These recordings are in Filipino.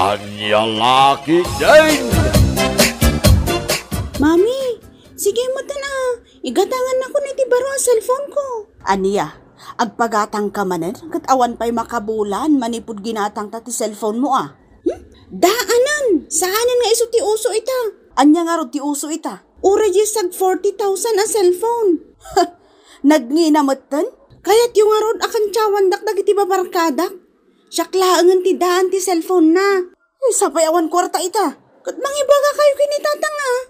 Kanyang laki din! Mami, sige mo na. Igatangan ako ni Tibaro ang cellphone ko. Aniya, agpagatang ka manen, katawan pa'y makabulan, manipod ginatang ta ti cellphone mo ah. Daanan, saanan nga iso ti uso ita? Anya nga ro ti uso ita? Uregisag 40,000 ang cellphone. Nagnginamutan? Kaya't yung nga ron akan tsawandak dagiti babarkadak. Siyaklaangan ti daan ti cellphone na. Ay, sapay awan kwarta ita. Kat mangibaga kayo kinitatang ah.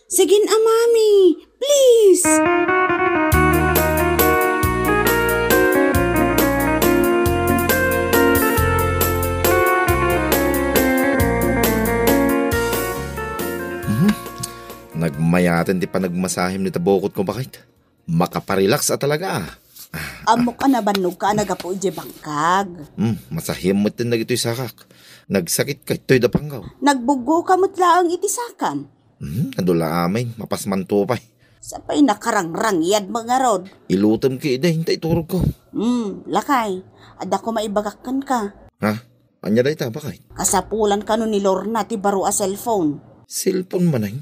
Sige na, mami. Please. Nagmayatin di pa nagmasahim ni tabokot ko bakit? Makaparelax talaga. Amok ka na banog ka nagapo ije bangkag. Masahim mo din na ito'y sakak. Nagsakit ka ito'y dapanggaw. Nagbugo ka mutlaang itisakan. Nadula amay, mapasmanto pa. Sapay nakarangrang yad mga rod. Ilutom ki ida, hintay turog ko. Lakay. Ada ko maibagakan ka. Ha? Anya da ita, bakit? Kasapulan ka no ni Lorna ti baro a cellphone. Cellphone manay?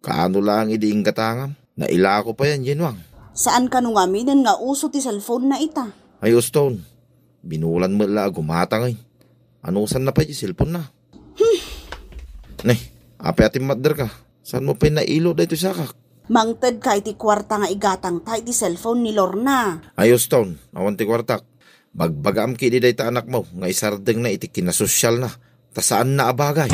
Kaano lang idiing katangam? Naila ko pa yan, Jenwang. Saan ka nung aminin nga uso ti cellphone na ita? Ay, Stone. Binulan mo la gumatangay. Anusan na pa yung cellphone na? Nay, ape ating madder ka. Saan mo pa nailo dito sakak? Mangted ka iti kwarta nga igatang ta iti cellphone ni Lorna. Ay, Stone. Awan ti kwartak. Bagbagam ki di dayta anak mo. Nga isardeng na iti kinasosyal na. Ta saan na abagay?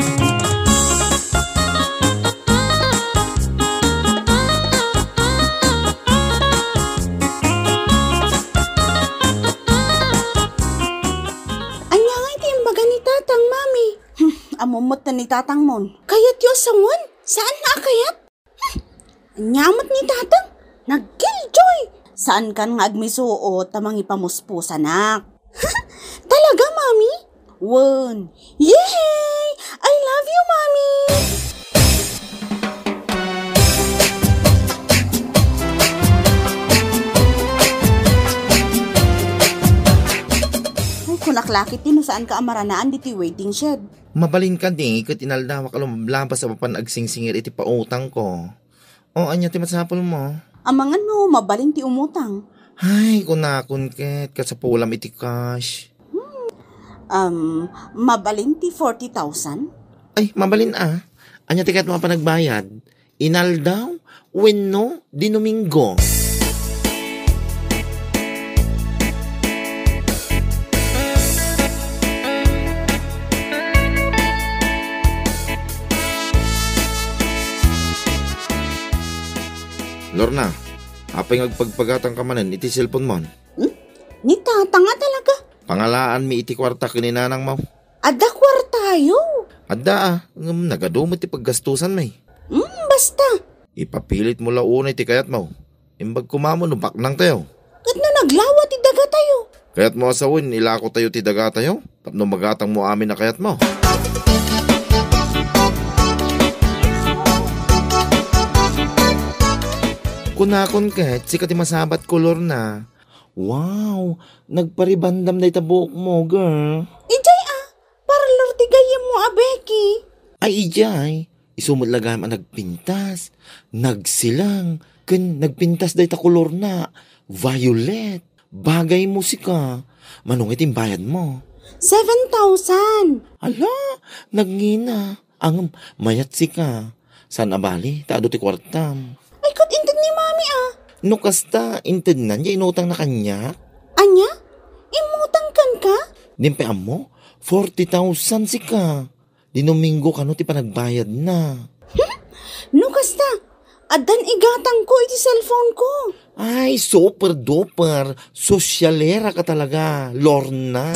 Amumot na ni tatang mon. Kayat yo sangon? Saan na akayat? Nyamot ni tatang? Nag-killjoy. Saan kan nga agmisuot tamang ipamuspus anak? Talaga, mami? One. Yay! I love you, mami! Ay, kunaklakit din saan ka amaranaan diti waiting shed. Mabalin ka di, kat inaldawa ka lumablampas sa papan agsingsingir iti pautang ko. O, anya ti matsapol mo? Amangan mo, mabalin ti umutang. Ay, kunakon ket, kasapulam iti cash. Mabalin ti 40,000? Ay, mabalin ah. Anya ti kat mga panagbayad? Inaldaw? Wenno? Di Domingo? Lorna, apay ngagpagpagatang ka manan iti cellphone mo. Ni tatanga talaga. Pangalaan mi iti kwarta kininanang mo. Ada kwartayo. Ada nagadumot ti paggastusan may. Basta. Ipapilit mo launay ti kayat mo. Imbag kumamo no baknang tayo. Kat na naglawa ti daga tayo. Kayat mo asawin, ilako tayo ti daga tayo. Tapno magatang mo amin na kayat mo. Kunakon ket, sikat masabat kolor na. Wow, nagparibandam na itabuok mo, girl. Ijay para lortigayem mo Becky. Ay, ijay, isumot lagam ang nagpintas, nagsilang, nagpintas da ita kolor na, violet, bagay musika, manong itim bayad mo. 7,000. Ala, nagngina, ang mayat sika, san abali, taado ti kwartam. Ay, kat inted ni mami No kasta, inted na niya, inutang na kanya. Anya? Imutang kan ka? Dimpe mo, 40,000 sika. Di Domingo ka no, ti panagbayad na. No kasta, adan igatang ko iti cellphone ko. Ay, super duper, sosyalera ka talaga, Lorna.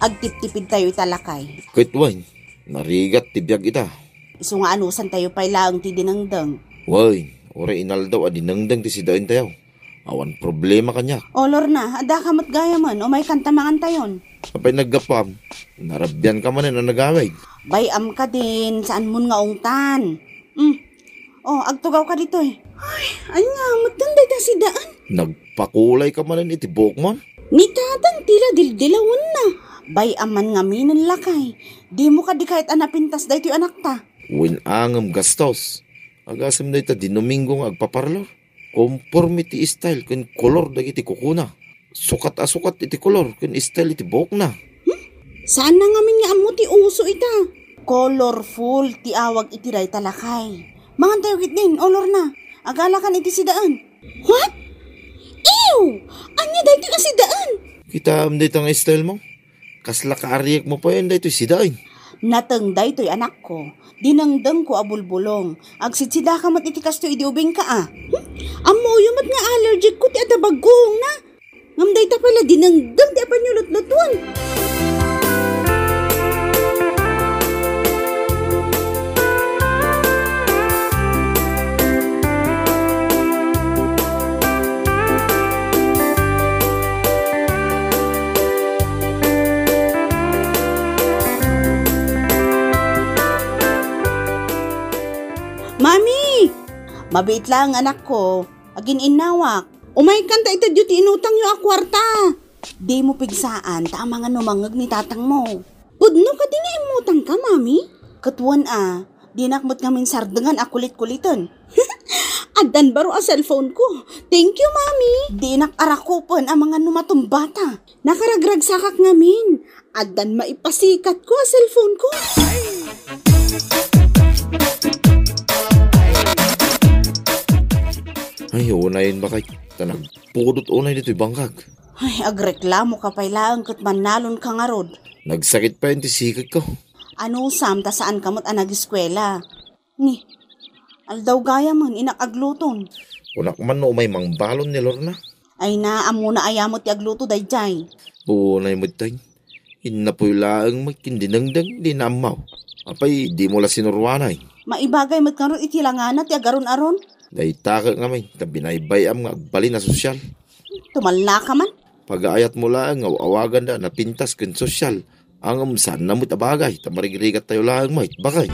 Agtip-tipid tayo italakay. Kitway, narigat tibiyag ita. Iso nga anusan tayo pailaang ti dinangdang. Way, ore inal daw adinangdang ti sidain tayo. Awan problema kanya. O Lorna, ada ka matgaya man o may kantamangan tayon. Kapay naggapam, narabyan ka man na nagaway. Bayam ka din, saan mun nga ungtan. O, agtugaw ka dito eh. Ay, Anya, matanday ta si daan. Nagpakulay ka man iti buhok mo. Ni tatang tila dildilawan na. Bay aman nga minan lakay. Di mo ka di kahit anapintas da ito yung anak ta. Winangam gastos. Agasam na ita dinumingo nga agpaparlor. Conformity style kun kolor dagiti kukuna. Sukat iti kolor kun style iti buhok na. Saan na ngamin nga amo ti uso ita? Colorful ti awag iti ray talakay. Mangan tayo kit din, olor na. Agalakan iti sidaan. What? Ew! Anya da iti kasidaan? Kita am dito nga style mo. Kasla kaariyak mo pa yun dito sidain. Natengday to'y anak ko. Dinangdang ko abulbulong. Agsitsida ka mat itikas to idiubing ka ah. Amo yumat nga allergic ko ti atabagong na. Ngamday ta pala dinangdang ti apanyulot-lotun. Mami! Mabait lang anak ko. Agin inawak. Umay kanta ito duty inutang yung akwarta. Di mo pigsaan, tama nga numangag ni tatang mo. Pudno ka di nga imutang ka, mami? Katuan di nakmot ngamin sardengan akulit-kulitan. Adan baro a cellphone ko. Thank you, mami. Di nakarakupan ang mga numatong bata. Nakaragrag sakak ngamin. Adan maipasikat ko a cellphone ko. Ay, unayin ba kay? Nagpudot unay dito'y bangkag. Ay, agreklamo ka pailang kat manalon ka nga rod. Nagsakit pa yun ti sikit ko. Ano sam, ta saan kamot nag-eskwela? Ni, aldaw gaya man, inakagluton. Unak man no may mangbalon ni Lorna. Ay na, amo na ayamot ti agluto dayjay. Unay mo tayo. Inapoy laang magkindinangdang di namaw. Apay, di mo la sinurwanay. Maibagay mat karon itilangan na ti agaron-aron. Dahitaka nga may, tabinaybayam nga agbali na sosyal. Tumalna ka man. Pag-aayat mo lang, awagan na napintas kun sosyal. Ang saan namot abagay, tamarigrigat tayo lang mo, bakay.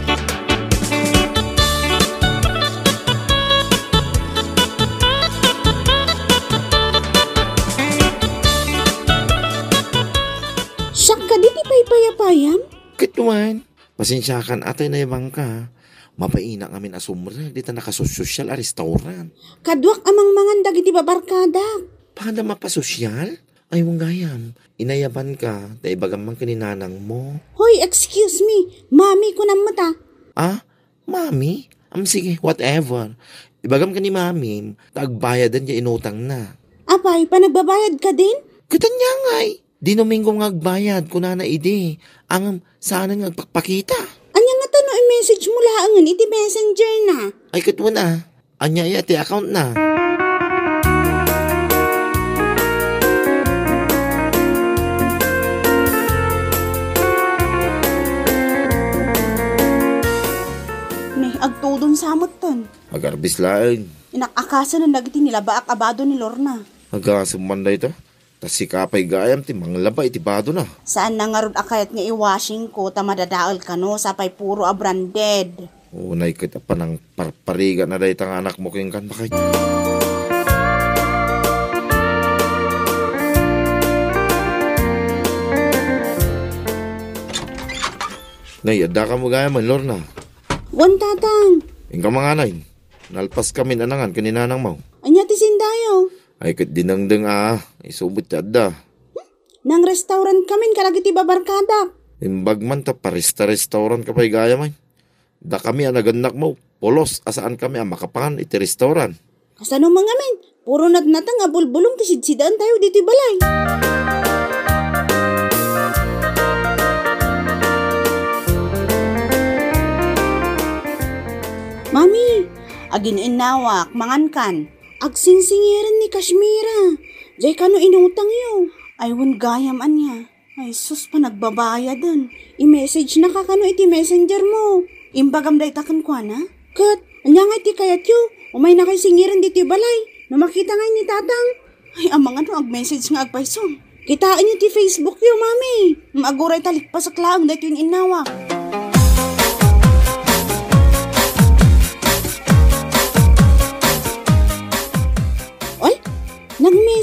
Siyak ka di ti paypayapayam? Kituan, pasensyakan atay na ibang ka. Mapaina ngamin asumra, di ta nakasosyal a restaurant. Kadwak amang mangandag iti babarkadak. Paano mapasosyal? Ay, mong gayam. Inayaban ka, dahil bagamang kaninanang mo. Hoy, excuse me. Mami ko na mata. Ah, mami? Sige, whatever. Ibagam ka ni mami, tagbayadan niya inutang na. Apay, panagbabayad ka din? Katanya ngay. Di Domingo nga agbayad, kunana ide. Ang sana nga agpakpakita. Anya nga tano i-message mo laangan iti messenger na. Ay, katwa na. Anya iti account na. Agtudon samot ton. Agarbis laing. Inakakasa na nagiti nila baak abado ni Lorna. Agasumanda ito. Tas si kapay gayam ti manglaba iti bado na. Saan na nga rod akayat nga iwashing ko ta madadaal ka no sapay puro a branded. Unay kita pa ng parpariga na dahi tang anak mo kayong kan bakay. Nayada ka mo gayam man Lorna. Wan tatang. Ingka mga anay, nalpas kami nanangan kaninanang mo. Anya ti sindayo. Ay kat dinangdang isubot yada. Nang restaurant kamin kalagi ti babarkadak. Imbag man ta parista-restaurant ka pa'y gaya man. Da kami naganak mo, polos asaan kami makapangan iti restaurant. Kasano mga men, puro natnatang abulbulong ti sidsidaan tayo dito balay. Mami, agin inawak, mangankan. Agsingsingiran ni Kashmira. Jay kano inutang yo. Aywan gayam anya. Ay sus pa nagbabaya dun. I-message na ka kano iti messenger mo. Imbagam day takan kwa na. Kat, anya nga iti kayat yo. Umay na kay singiran dito balay. Na makita nga ni tatang. Ay amang ano ag-message nga agpayson. Kitaan niyo ti Facebook yo, mami. Maaguray talik pa sa klaang dahito yung inawak.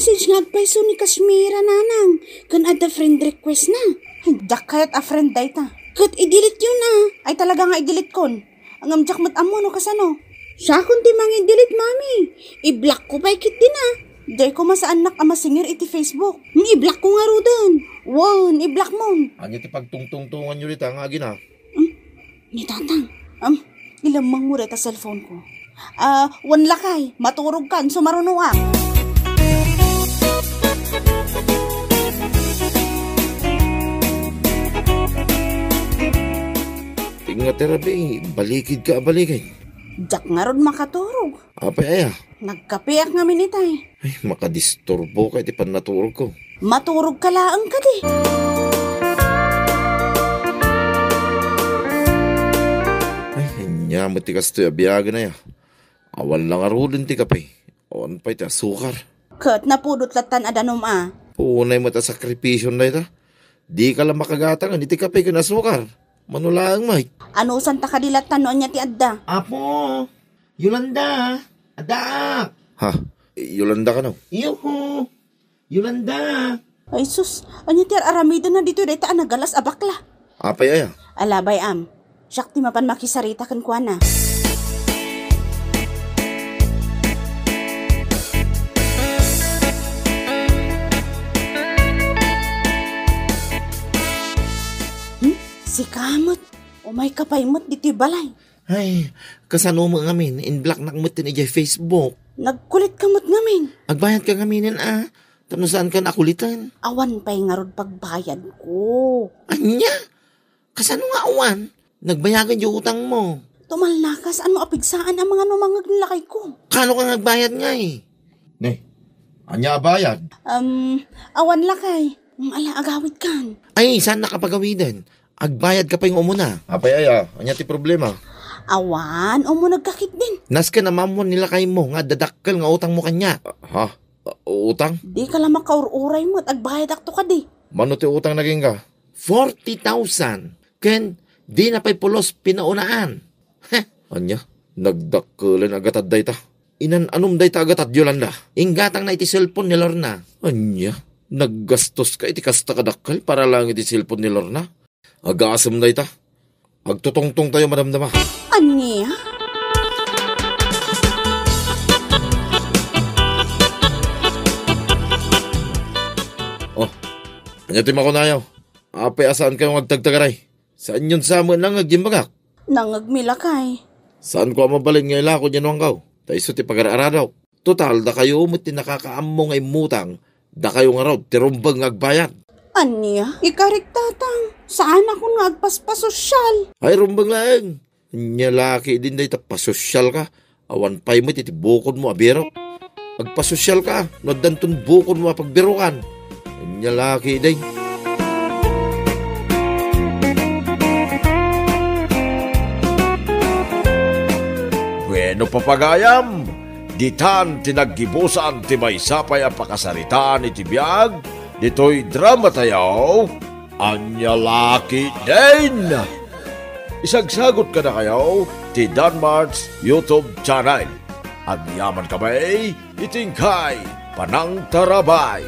message nga agpaiso ni Kashmira nanang. Kan ada friend request na. Hindak kahit a friend day ta. Kat i-delete yun na. Ay talaga nga i-delete kon. Ang amjak mat amo no kasano. Siya kun ti mang i-delete mami. I-block ko pa ikit din ah. Day ko masaan nak ama singer iti Facebook. I-block ko nga ro din. Wow, i-block mo. Anya ti pagtungtungtungan nyo rita nga gina. Ni tatang. Ilamang mo reta cellphone ko. Wan lakay. Maturog kan sumarunuak. Nga terapi, balikid ka balikid. Jak nga ron makaturog. Apay aya. Nagkapiak nga minitay. Ay, makadisturbo ka iti panaturog ko. Maturog ka laang ka di. Ay, hanya mo ti kastoy abiyaga na ya. Awan lang arulin ti kapay. On pa iti asukar. Kat napudot latan adanom ah. Punay mo ta sakripisyon na ita. Di ka lang makagatangan iti kapay ka na asukar. Manulaang Mike. Ano santa kadilatan noon niya ti adda? Apo, Yolanda, adak. Ha, Yolanda ka no? Yuhu, Yolanda. Ay sus, anya ti aramida na dito dito nagalas abakla. Apay aya. Alabay am, siyak ti mapan makisarita kan kuana. Si Kamot, umay kapaymot dito balay. Ay, kasano mo ngamin, in-block nakmot din ijay Facebook. Nagkulit kamot ngamin. Agbayad ka ngaminin Tano saan ka nakulitan? Awan pa'y nga ron pagbayad ko. Anya? Kasano nga awan? Nagbayagan yung utang mo. Tumalnakas, ano apigsaan ang mga numangag nilakay ko. Kano ka nagbayad nga eh? Ne, anya bayad? Awan lakay. Ala, agawid kan. Ay, saan nakapagawidan? Agbayad ka pa yung umuna. Apay aya, anya ti problema. Awan, mo nagkakit din. Nas ka na mamon nila kay mo, nga dadakkel nga utang mo kanya. Ha? Utang? Di ka lang makaururay mo at agbayad akto ka di. Mano ti utang naging ka? 40,000. Ken, di na pa'y pulos pinaunaan. Heh, anya, nagdakkelan agatad day ta. Inan-anom day ta agatad Yolanda. Inggatang na iti cellphone ni Lorna. Anya, naggastos ka iti kasta kadakkel para lang iti cellphone ni Lorna. Agasam na ita. Agtutongtong tayo madamdama. Anya? Oh, anya ti makunayaw. Apay asaan kayong agtagtagaray? Saan yun sa amin nang agjimbagak? Nangagmilakay. Saan ko mabalin nga ilako dyan wang kaw? Taiso ti pag-araraw. Total, da kayo umot ti nakakaammo nga imutang. Da kayo nga raw, tirumbang agbayad. Anya? Ikarik tatang. Saan ako nga agpaspasosyal? Ay, rumbang lang. Nya laki din day pasosyal ka. Awan pa'y mo titibukod mo abiro. Agpasosyal ka. Nodanton bukod mo apagbirukan. Nya laki day. Bueno papagayam, ditan tinaggibusan ti may sapay ang pakasaritaan iti biyag, dito'y drama tayo, anya laki din. Isagsagot ka na kayo, ti Danmart's YouTube channel. Ang yaman kamay, itingkay, panang tarabay.